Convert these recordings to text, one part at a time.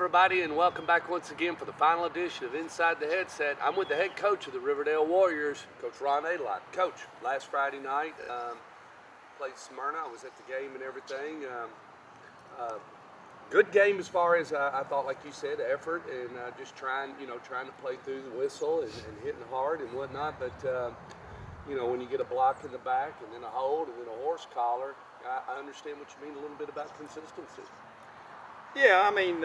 everybody, and welcome back once again for the final edition of Inside the Headset. I'm with the head coach of the Riverdale Warriors, Coach Ron Aydelott. Coach, last Friday night, played Smyrna. I was at the game and everything. Good game as far as I thought, like you said, effort and just trying to play through the whistle and hitting hard and whatnot. But when you get a block in the back and then a hold and then a horse collar, I understand what you mean a little bit about consistency. Yeah, I mean,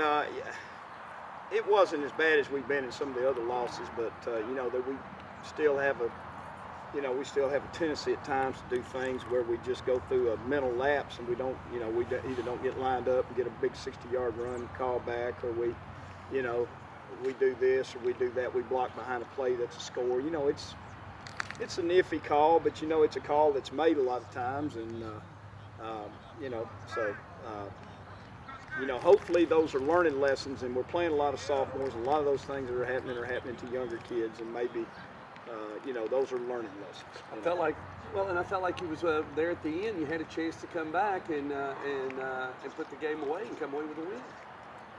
it wasn't as bad as we've been in some of the other losses, but that we still have a tendency at times to do things where we just go through a mental lapse and we don't, we either don't get lined up and get a big 60-yard run, call back, or we do this or we do that. We block behind a play that's a score. It's an iffy call, but it's a call that's made a lot of times, and hopefully those are learning lessons, and we're playing a lot of sophomores, and a lot of those things that are happening to younger kids, and maybe, those are learning lessons. I felt like he was there at the end. You had a chance to come back and put the game away and come away with a win.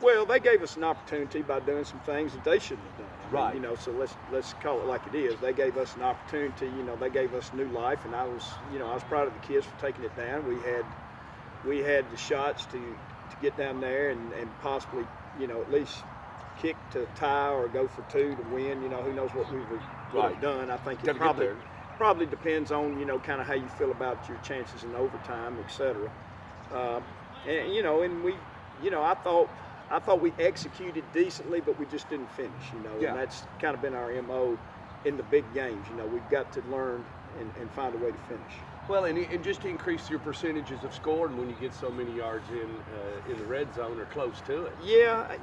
Well, they gave us an opportunity by doing some things that they shouldn't have done. Right. So let's call it like it is. They gave us an opportunity. They gave us new life, and I was proud of the kids for taking it down. We had the shots to get down there and possibly, at least kick to tie or go for two to win. Who knows what we would have done. I think it probably depends on, kind of how you feel about your chances in overtime, etc. I thought we executed decently, but we just didn't finish, and that's kind of been our MO in the big games. We've got to learn and find a way to finish. Well, and just to increase your percentages of scoring when you get so many yards in the red zone or close to it. Yeah,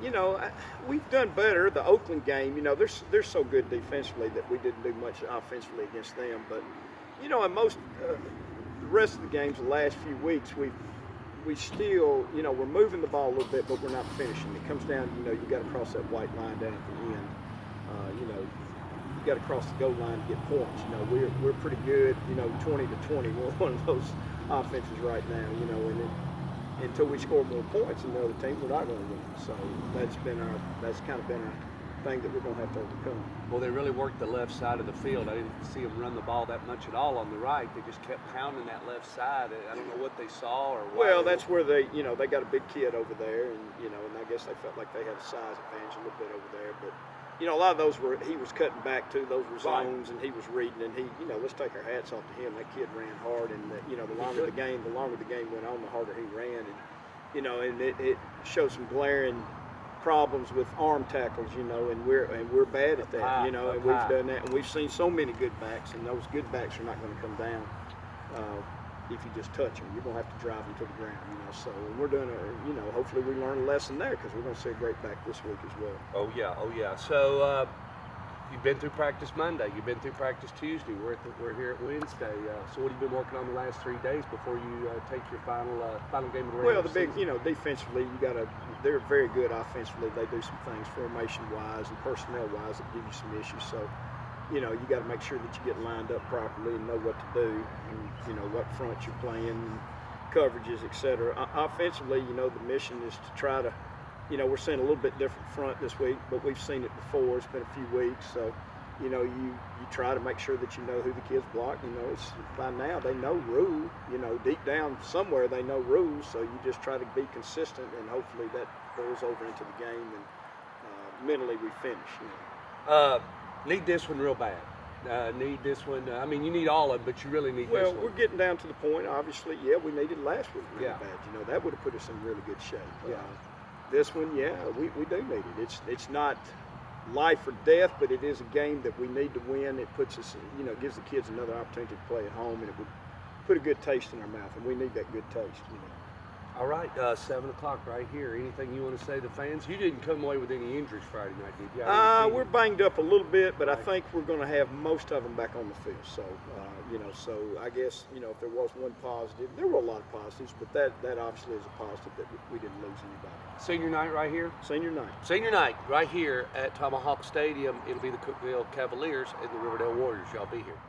we've done better. The Oakland game, they're so good defensively that we didn't do much offensively against them. But, in most the rest of the games, the last few weeks, we still, we're moving the ball a little bit, but we're not finishing. It comes down, you got to cross that white line down at the end. You got to cross the goal line to get points. We're pretty good. 20 to 20. We're one of those offenses right now. And until we score more points than the other team, we're not going to win. So that's kind of been our thing that we're going to have to overcome. Well, they really worked the left side of the field. I didn't see them run the ball that much at all on the right. They just kept pounding that left side. I don't know what they saw or why. Well, that's where they got a big kid over there, and and I guess they felt like they had a size advantage a little bit over there, but. A lot of those he was cutting back to. Those were zones, and he was reading, and let's take our hats off to him. That kid ran hard, and the longer the game went on, the harder he ran, and it showed some glaring problems with arm tackles, and we're bad at that, and we've done that, and we've seen so many good backs, and those good backs are not going to come down if you just touch them. You're going to have to drive them to the ground, so we're doing hopefully we learn a lesson there, because we're going to see a great back this week as well. Oh yeah. So you've been through practice Monday, you've been through practice Tuesday, we're here at Wednesday. So what have you been working on the last 3 days before you take your final game of the regular season? Well, defensively, they're very good offensively. They do some things formation-wise and personnel-wise that give you some issues. So you got to make sure that you get lined up properly and know what to do, and what front you're playing, coverages, etc. Offensively, the mission is to try to, we're seeing a little bit different front this week, but we've seen it before. It's been a few weeks, so you try to make sure that you know who the kids block. It's by now they know rules. Deep down somewhere they know rules, so you just try to be consistent, and hopefully that rolls over into the game, and mentally we finish. Need this one real bad. Need this one. You need all of it, but you really need this one. Well, we're getting down to the point, obviously, we needed last week really bad. That would have put us in really good shape. This one, we do need it. It's not life or death, but it is a game that we need to win. It puts us, gives the kids another opportunity to play at home, and it would put a good taste in our mouth, and we need that good taste. All right, 7 o'clock right here. Anything you want to say to fans? You didn't come away with any injuries Friday night, did you? We're banged up a little bit, but right. I think we're going to have most of them back on the field. So, so I guess, if there was one positive, there were a lot of positives, but that obviously is a positive that we didn't lose anybody. Senior night right here? Senior night. Senior night right here at Tomahawk Stadium. It'll be the Cookeville Cavaliers and the Riverdale Warriors. Y'all be here.